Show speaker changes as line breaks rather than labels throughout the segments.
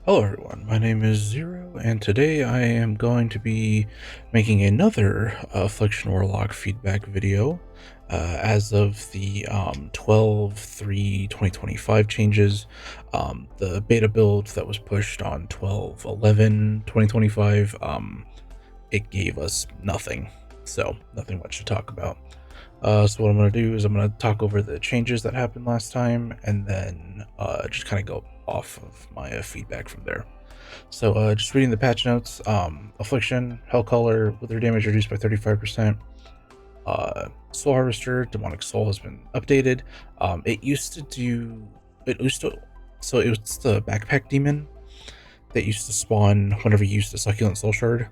Hello everyone, my name is Zero, and today I am going to be making another Affliction Warlock feedback video. As of the 12/3/2025 changes, the beta build that was pushed on 12/11/2025, it gave us nothing, so nothing much to talk about. So what I'm going to do is I'm going to talk over the changes that happened last time, and then just kind of go off of my feedback from there. So just reading the patch notes, Affliction, Hell Color, Wither damage reduced by 35%. Soul Harvester, Demonic Soul has been updated. It used to do, so it was the Backpack Demon that used to spawn whenever you used the Succulent Soul Shard.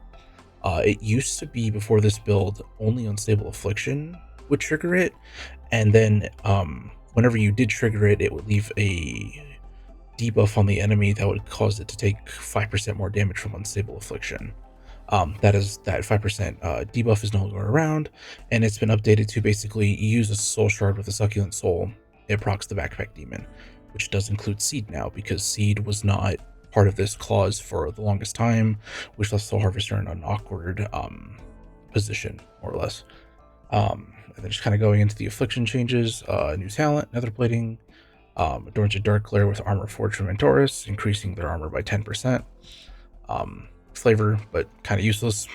It used to be, before this build, only Unstable Affliction would trigger it, and then whenever you did trigger it, it would leave a debuff on the enemy that would cause it to take 5% more damage from Unstable Affliction. That 5% debuff is no longer around, and it's been updated to basically use a Soul Shard with a Succulent Soul. It procs the Backpack Demon, which does include Seed now, because Seed was not part of this clause for the longest time, which left Soul Harvester in an awkward position, more or less. And then just kind of going into the Affliction changes, new talent, Nether Plating, adorns a Dark Glare with Armor Forged from Mentoris, increasing their armor by 10%. Flavor, but kind of useless.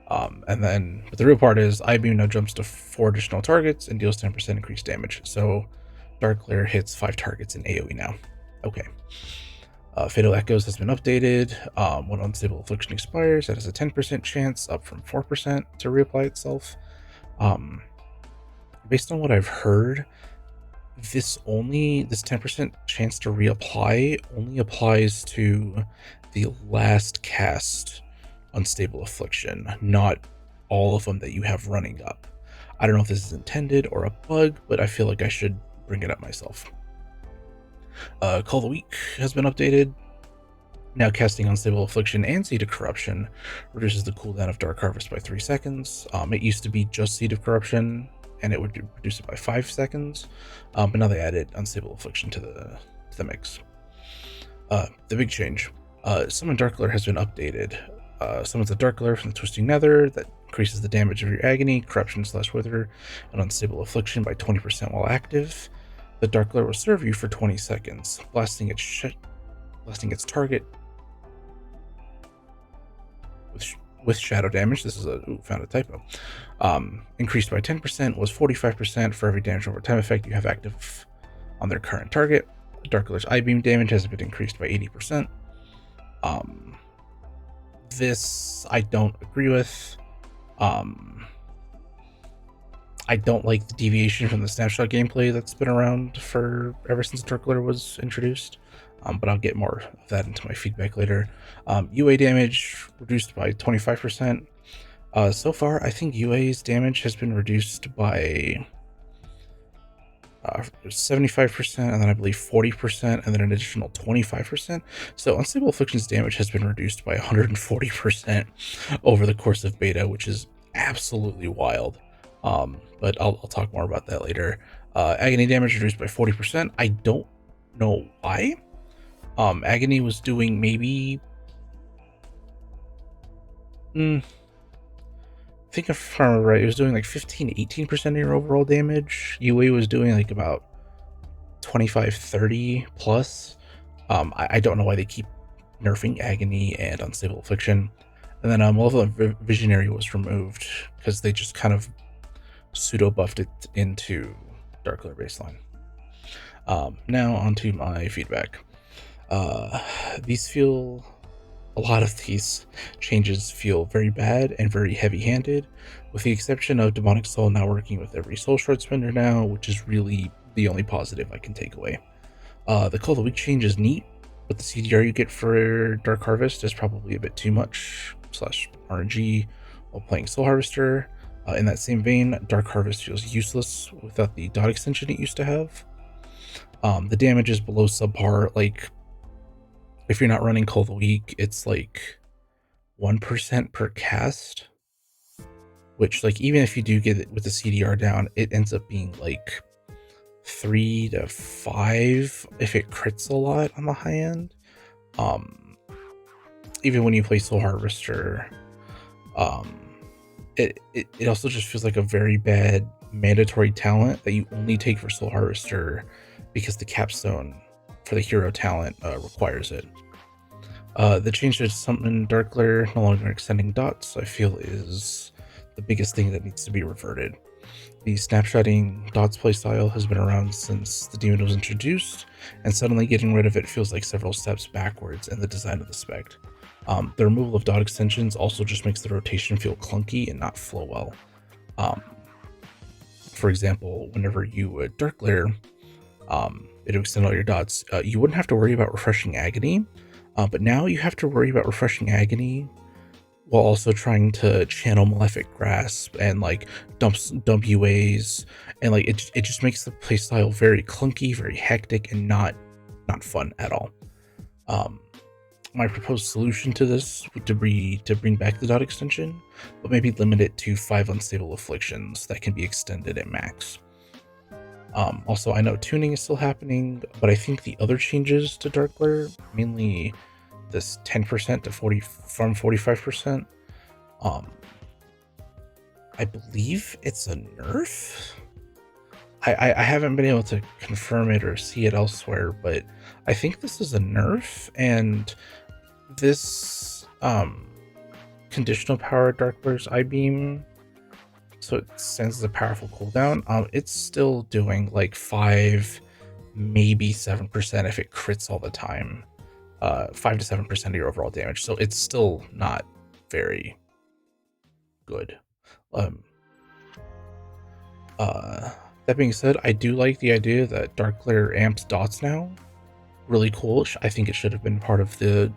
But the real part is I-Beam now jumps to 4 additional targets and deals 10% increased damage. So Dark Glare hits 5 targets in AoE now. Okay. Fatal Echoes has been updated. When Unstable Affliction expires, it has a 10% chance, up from 4%, to reapply itself. Based on what I've heard, this 10% chance to reapply only applies to the last cast Unstable Affliction, not all of them that you have running up. I don't know if this is intended or a bug, but I feel like I should bring it up myself. Call of the Week has been updated. Now casting Unstable Affliction and Seed of Corruption reduces the cooldown of Dark Harvest by 3 seconds. It used to be just Seed of Corruption, and it would reduce it by 5 seconds, but now they added Unstable Affliction to the mix. The big change. Summon Dark Glare has been updated. Summons a Dark Glare from the Twisting Nether that increases the damage of your Agony, Corruption/Wither, and Unstable Affliction by 20% while active. The Dark Glare will serve you for 20 seconds, blasting its target with shadow damage. This is found a typo. Increased by 10% was 45% for every damage over time effect you have active on their current target. Dark Glare's I-Beam damage has been increased by 80%. This I don't agree with. I don't like the deviation from the snapshot gameplay that's been around for ever since Dark Glare was introduced. But I'll get more of that into my feedback later. UA damage reduced by 25%. So far, I think UA's damage has been reduced by 75%, and then I believe 40%, and then an additional 25%. So Unstable Affliction's damage has been reduced by 140% over the course of beta, which is absolutely wild. But I'll talk more about that later. Agony damage reduced by 40%. I don't know why. Agony was doing maybe... I think if I remember right, it was doing like 15-18% of your overall damage. UA was doing like about 25-30 plus. I don't know why they keep nerfing Agony and Unstable Affliction. And then Malevolent Visionary was removed because they just kind of pseudo buffed it into Dark Glare baseline. Now onto my feedback. A lot of these changes feel very bad and very heavy-handed, with the exception of Demonic Soul now working with every Soul Shard spender now, which is really the only positive I can take away. The Call of the Week change is neat, but the CDR you get for Dark Harvest is probably a bit too much / RNG while playing Soul Harvester. In that same vein, Dark Harvest feels useless without the dot extension it used to have. The damage is below subpar. Like, if you're not running Call of the Week, it's like 1% per cast, which, like, even if you do get it with the CDR down, it ends up being like 3 to 5 if it crits a lot on the high end. even when you play Soul Harvester, um, it also just feels like a very bad mandatory talent that you only take for Soul Harvester because the capstone for the hero talent requires it. The change to Summon Dark Glare no longer extending dots, I feel, is the biggest thing that needs to be reverted. The snapshotting dots playstyle has been around since the demon was introduced, and suddenly getting rid of it feels like several steps backwards in the design of the spec. The removal of dot extensions also just makes the rotation feel clunky and not flow well. For example, whenever you Dark Glare, it'll extend all your dots. You wouldn't have to worry about refreshing Agony, but now you have to worry about refreshing Agony while also trying to channel Malefic Grasp and like dump UAs, and like it just makes the playstyle very clunky, very hectic, and not fun at all. My proposed solution to this would be to bring back the dot extension, but maybe limit it to 5 unstable afflictions that can be extended at max. Also, I know tuning is still happening, but I think the other changes to Dark Glare, mainly this 10% to 40 from 45%, I believe it's a nerf. I haven't been able to confirm it or see it elsewhere, but I think this is a nerf, and this conditional power Dark Glare's I-beam, so it sends a powerful cooldown. It's still doing like 5, maybe 7% if it crits all the time. 5 to 7% of your overall damage, so it's still not very good. That being said, I do like the idea that Dark Glare amps dots now. Really cool. I think it should have been part of the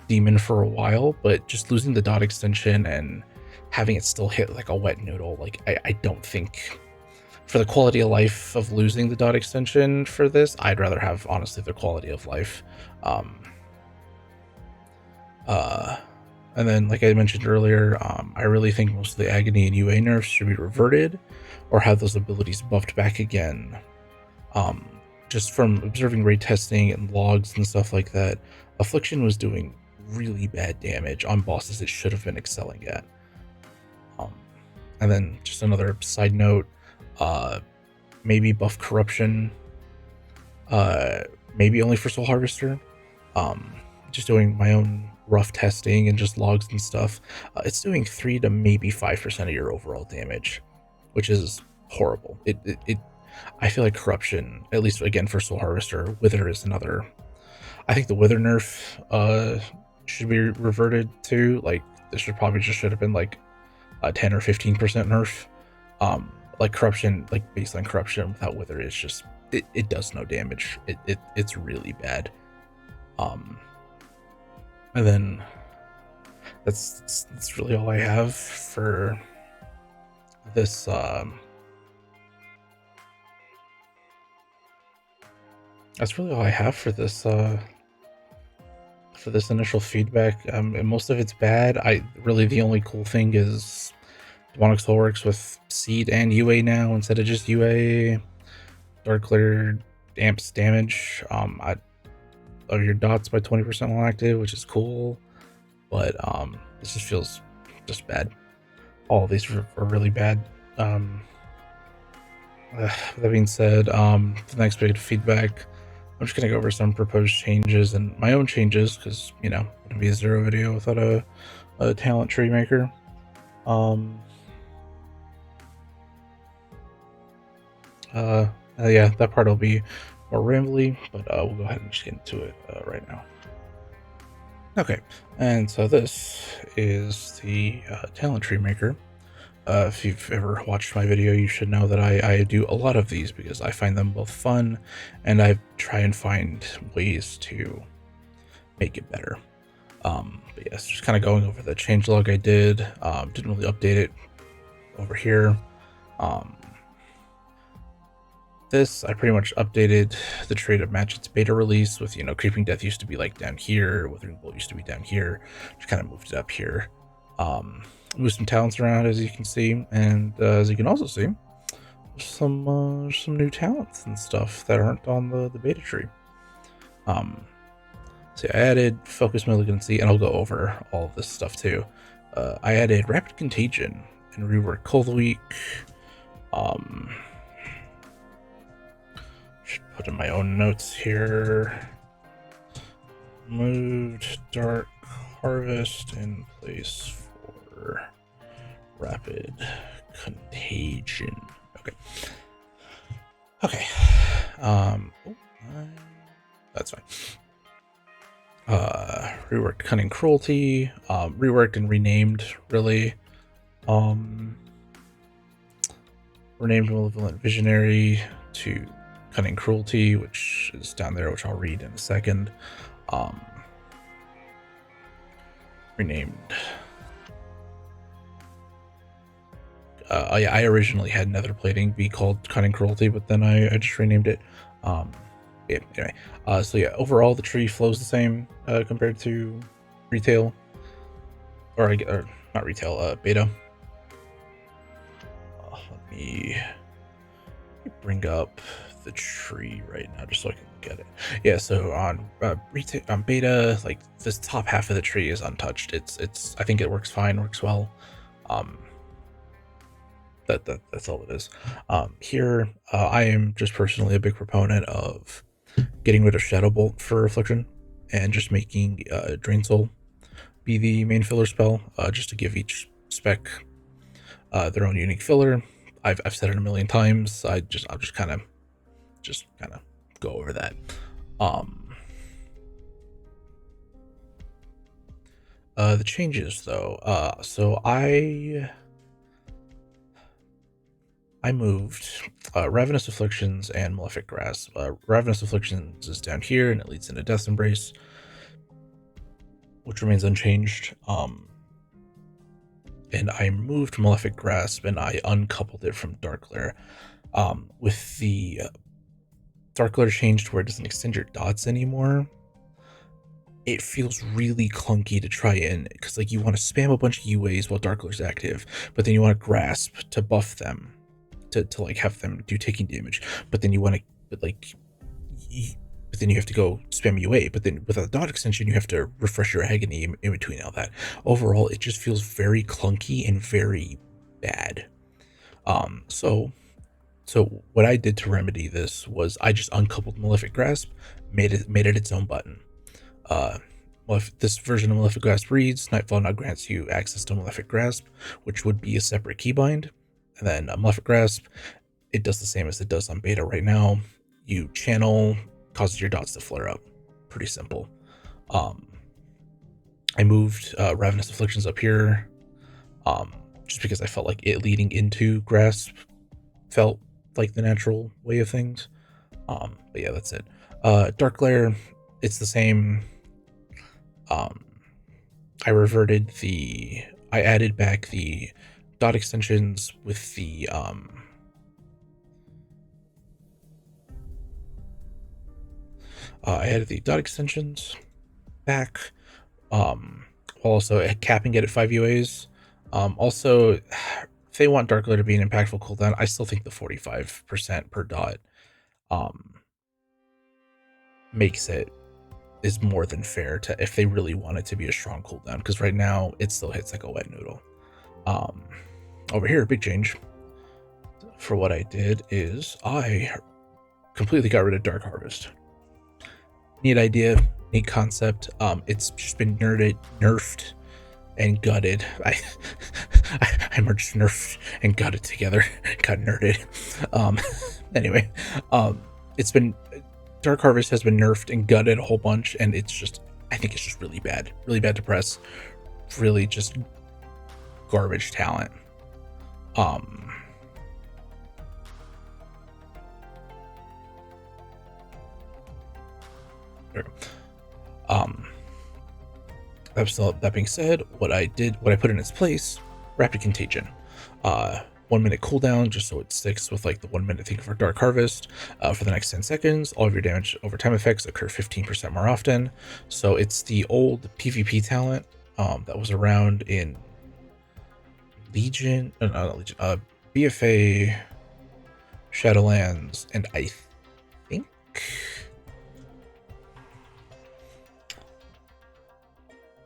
demon for a while, but just losing the dot extension and having it still hit like a wet noodle, like I don't think, for the quality of life of losing the dot extension for this, I'd rather have, honestly, the quality of life. And then, like I mentioned earlier, I really think most of the Agony and UA nerfs should be reverted or have those abilities buffed back again. Just from observing raid testing and logs and stuff like that, Affliction was doing really bad damage on bosses it should have been excelling at. And then just another side note, maybe buff Corruption, maybe only for Soul Harvester. Just doing my own rough testing and just logs and stuff, it's doing 3 to maybe 5% of your overall damage, which is horrible. I feel like Corruption, at least again for Soul Harvester, Wither is another. I think the Wither nerf should be reverted to. Like, this should have been like a 10 or 15% nerf. Like Corruption, like baseline Corruption without Wither is just, it does no damage. It's really bad. And then that's really all I have for this. That's really all I have for this initial feedback. And most of it's bad. The only cool thing is Demonic Soul works with Seed and UA now instead of just UA. Dark Glare amps damage of your dots by 20% while active, which is cool, but it just feels just bad. All of these are really bad. That being said, the next bit of feedback, I'm just gonna go over some proposed changes and my own changes, because it wouldn't be a zero video without a talent tree maker. Yeah, that part will be more rambly, but we'll go ahead and just get into it right now. Okay, and so this is the talent tree maker. If you've ever watched my video, you should know that I do a lot of these because I find them both fun, and I try and find ways to make it better. But yes, just kind of going over the changelog I did. Didn't really update it over here. This, I pretty much updated the trait of match its beta release with, Creeping Death used to be like down here, Withering Bolt used to be down here, just kind of moved it up here. Moved some talents around, as you can see, and as you can also see, some new talents and stuff that aren't on the beta tree. So I added focus malignancy, and I'll go over all of this stuff too. I added rapid contagion and rework cold week. Should put in my own notes here. Moved dark harvest in place for rapid contagion. Okay. That's fine. Reworked cunning cruelty. Reworked and renamed, really. Renamed malevolent visionary to cunning cruelty, which is down there, which I'll read in a second. Renamed. Yeah, I originally had nether plating be called cunning cruelty, but then I just renamed it. Yeah, anyway. So yeah, overall the tree flows the same compared to retail, or not retail, beta. Let me bring up the tree right now just so I can look at it. Yeah, so on retail, on beta, like this top half of the tree is untouched. It's I think it works fine, works well. That's all it is. Here, I am just personally a big proponent of getting rid of Shadow Bolt for Affliction and just making Drain Soul be the main filler spell, just to give each spec their own unique filler. I've said it a million times. I'll just kind of go over that. The changes though. So I moved Ravenous Afflictions and Malefic Grasp. Ravenous Afflictions is down here, and it leads into Death Embrace, which remains unchanged. And I moved Malefic Grasp, and I uncoupled it from Dark Glare. With the Dark Glare changed where it doesn't extend your dots anymore, it feels really clunky to try in, because like you want to spam a bunch of UAs while Dark Glare's active, but then you want to Grasp to buff them. To like have them do taking damage, but then you want to, but then you have to go spam UA. But then with a dot extension, you have to refresh your agony in between all that. Overall, it just feels very clunky and very bad. So what I did to remedy this was I just uncoupled Malefic Grasp, made it its own button. This version of Malefic Grasp reads, Nightfall now grants you access to Malefic Grasp, which would be a separate keybind. And then Malefic Grasp, it does the same as it does on beta right now. You channel, causes your dots to flare up. Pretty simple. I moved Ravenous Afflictions up here, just because I felt like it leading into Grasp felt like the natural way of things. But yeah, that's it. Dark Glare, it's the same. I added back the dot extensions with the I added the dot extensions back, also capping it at 5 UAs. Also, if they want Dark Glare to be an impactful cooldown, I still think the 45% per dot is more than fair to, if they really want it to be a strong cooldown, because right now it still hits like a wet noodle. Over here, big change for what I did is I completely got rid of Dark Harvest. Neat idea, neat concept. It's just been nerfed and gutted. I merged nerfed and gutted together. Got nerded. Anyway, it's been, Dark Harvest has been nerfed and gutted a whole bunch, and I think it's just really bad to press. Really just garbage talent. That being said, what I put in its place, Rapid Contagion. 1 minute cooldown, just so it sticks with like the 1 minute thing for Dark Harvest. For the next 10 seconds, all of your damage over time effects occur 15% more often. So it's the old PvP talent that was around in Legion, not Legion, BFA, Shadowlands, and I think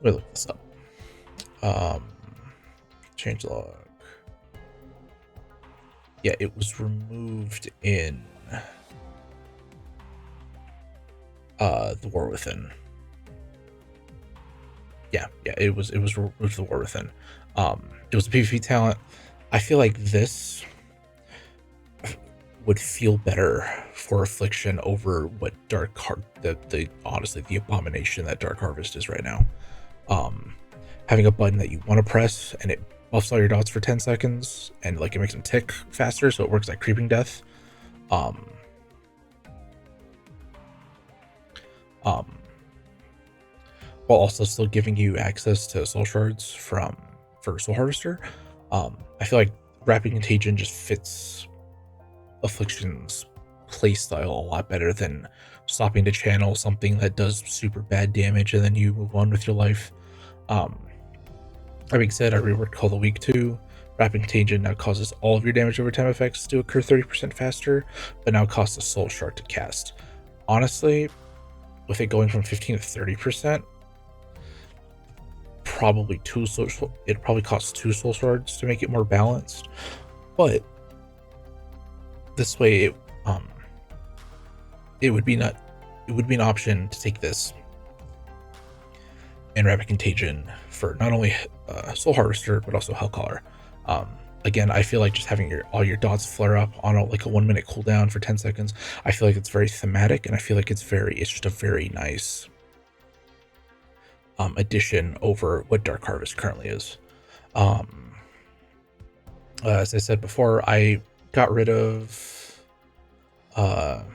Let me look this up. Change log. Yeah, it was removed in the War Within. Yeah, it was removed the War Within. It was a PvP talent. I feel like this would feel better for Affliction over what the honestly the abomination that Dark Harvest is right now. Having a button that you want to press and it buffs all your dots for 10 seconds and like it makes them tick faster, so it works like creeping death. While also still giving you access to soul shards for Soul Harvester. I feel like Rapid Contagion just fits Affliction's playstyle a lot better than stopping to channel something that does super bad damage and then you move on with your life. That being said, I reworked Call the Weak 2. Rapid Contagion now causes all of your damage over time effects to occur 30% faster, but now costs a soul shard to cast. Honestly, with it going from 15 to 30%, probably it probably costs 2 soul shards to make it more balanced. But this way, it would be an option to take this and Rapid Contagion for not only Soul Harvester but also Hellcaller. Again, I feel like just having all your dots flare up on like a 1 minute cooldown for 10 seconds, I feel like it's very thematic, and I feel like it's just a very nice addition over what Dark Harvest currently is. As I said before, I got rid of what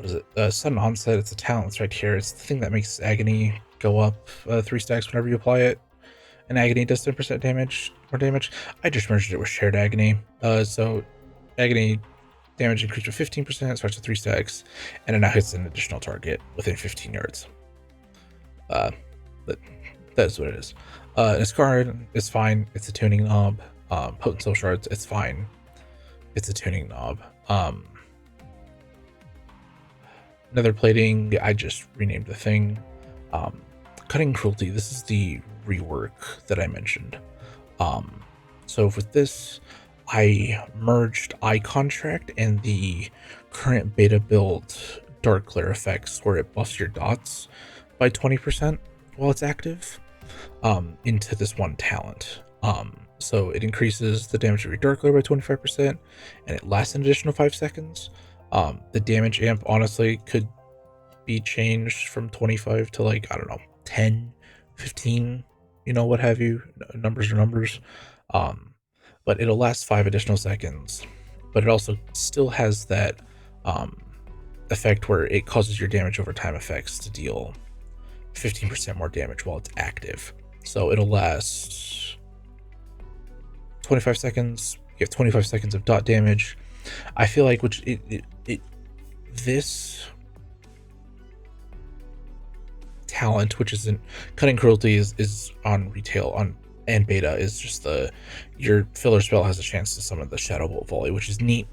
is it? Sudden Onset. It's a talent. It's right here. It's the thing that makes Agony go up 3 stacks whenever you apply it. And Agony does 10% more damage. I just merged it with Shared Agony. So Agony damage increased to 15%, starts with 3 stacks, and it now hits an additional target within 15 yards. But that's what it is. This card is fine. It's a tuning knob. Potent Soul Shards, it's fine. It's a tuning knob. Nether Plating, I just renamed the thing. Cutting Cruelty, this is the rework that I mentioned. So with this, I merged Eye Contract and the current beta build Dark Glare effects, where it buffs your dots by 20% while it's active, into this one talent. So it increases the damage of your Dark Glare by 25%, and it lasts an additional 5 seconds. The damage amp honestly could be changed from 25 to like, I don't know, 10, 15, what have you. Numbers are numbers. But it'll last 5 additional seconds. But it also still has that effect where it causes your damage over time effects to deal 15% more damage while it's active. So it'll last 25 seconds. You have 25 seconds of dot damage. I feel like this talent, which isn't Cutting Cruelty, is on retail and beta, is just your filler spell has a chance to summon the Shadow Bolt Volley, which is neat,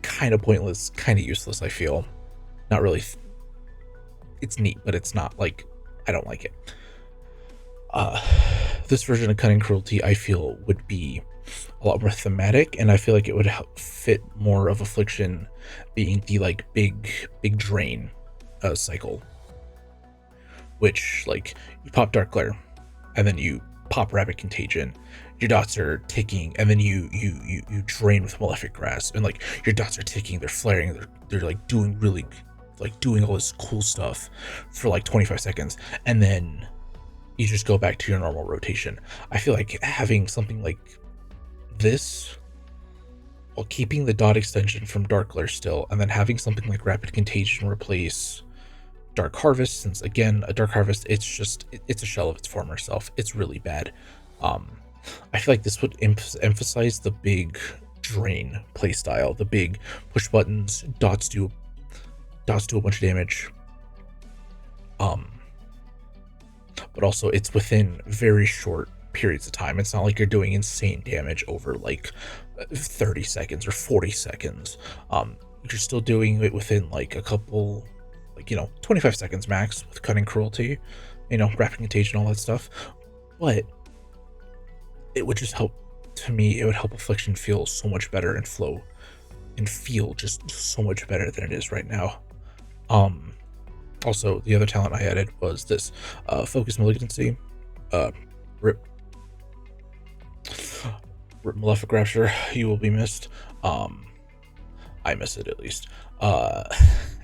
kind of pointless, kind of useless. I feel not really. It's neat, but it's not like I don't like it. This version of Cutting Cruelty, I feel, would be a lot more thematic, and I feel like it would help fit more of Affliction being the like big drain cycle, which like you pop Dark Glare and then you pop Rapid Contagion, your dots are ticking, and then you drain with Malefic Grasp, and like your dots are ticking, they're flaring, they're like doing really like doing all this cool stuff for like 25 seconds, and then you just go back to your normal rotation. I feel like having something like this while keeping the dot extension from Dark Glare still, and then having something like Rapid Contagion replace Dark Harvest, since again a Dark Harvest, it's a shell of its former self. It's really bad. I feel like this would emphasize the big drain playstyle, the big push buttons, dots do a bunch of damage, but also it's within very short periods of time. It's not like you're doing insane damage over like 30 seconds or 40 seconds. You're still doing it within like a couple, like 25 seconds max with Cutting Cruelty. you know, Wrapping Contagion, all that stuff. But it would just help, to me, it would help Affliction feel so much better and flow and feel just so much better than it is right now. Also, the other talent I added was this Focus Malignancy. Rip Malefic Rapture, you will be missed. I miss it at least.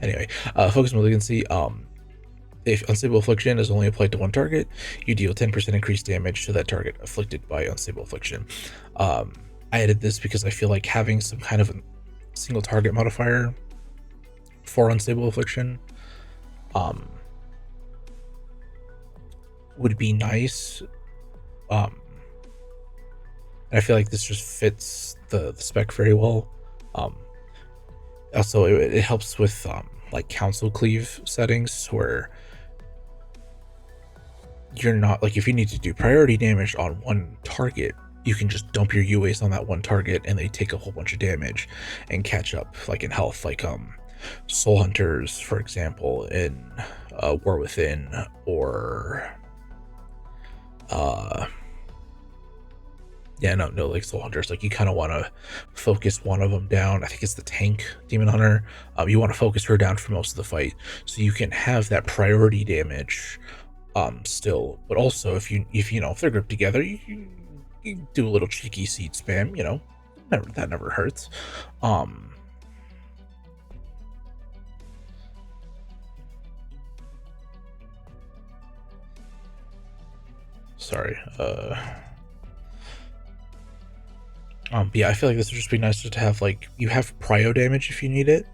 Anyway, Focus Malignancy. If Unstable Affliction is only applied to one target, you deal 10% increased damage to that target afflicted by Unstable Affliction. I added this because I feel like having some kind of a single target modifier for Unstable Affliction would be nice. And I feel like this just fits the spec very well. Also, it helps with like Council Cleave settings where you're not, like, if you need to do priority damage on one target, you can just dump your UAs on that one target and they take a whole bunch of damage and catch up, like in health, like Soul Hunters, for example, in War Within, or like Soul Hunters, like you kind of want to focus one of them down. I think it's the tank Demon Hunter. You want to focus her down for most of the fight so you can have that priority damage still, but also if they're grouped together, you do a little cheeky seed spam, you know, that never hurts. Sorry. But yeah, I feel like this would just be nice to have, like, you have prio damage if you need it,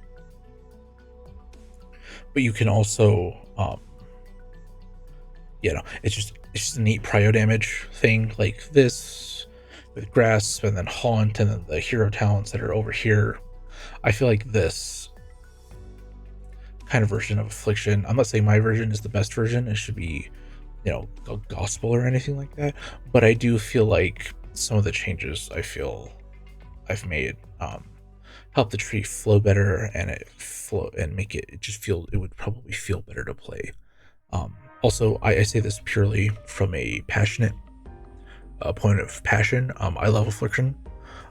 but you can also, you know, it's just a neat prio damage thing, like this with Grasp and then Haunt and then the hero talents that are over here. I feel like this kind of version of Affliction, I'm not saying my version is the best version, it should be, you know, a gospel or anything like that, but I do feel like some of the changes I feel I've made help the tree flow better, and it would probably feel better to play. Also, I say this purely from a passionate point of passion. I love Affliction.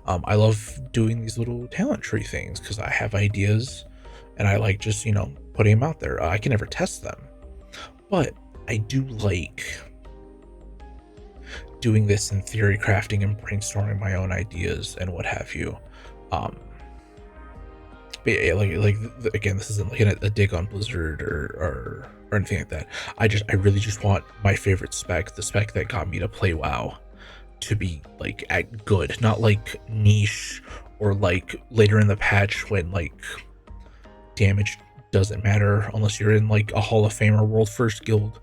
I love doing these little talent tree things because I have ideas and I like just, you know, putting them out there. I can never test them, but I do like doing this in theory crafting and brainstorming my own ideas and what have you. But yeah, again, this isn't like a dig on Blizzard or anything like that. I really just want my favorite spec, the spec that got me to play WoW, to be like at good, not like niche or like later in the patch when like damage doesn't matter unless you're in like a Hall of Fame or World First guild.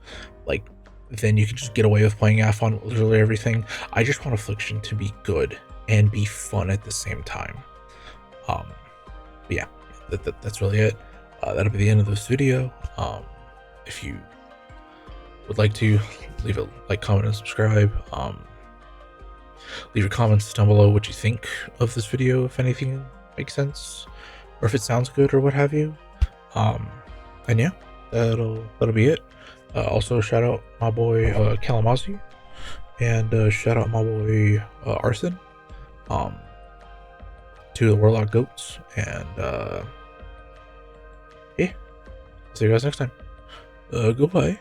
Like, then you can just get away with playing Aff on literally everything. I just want Affliction to be good and be fun at the same time. But yeah, that's really it. That'll be the end of this video. If you would like to, leave a like, comment, and subscribe. Leave your comments down below what you think of this video, if anything makes sense, or if it sounds good or what have you. And yeah, that'll be it. Also, shout out my boy Kalamazoo, and shout out my boy Arson, to the Warlock Goats, and yeah, see you guys next time. Goodbye.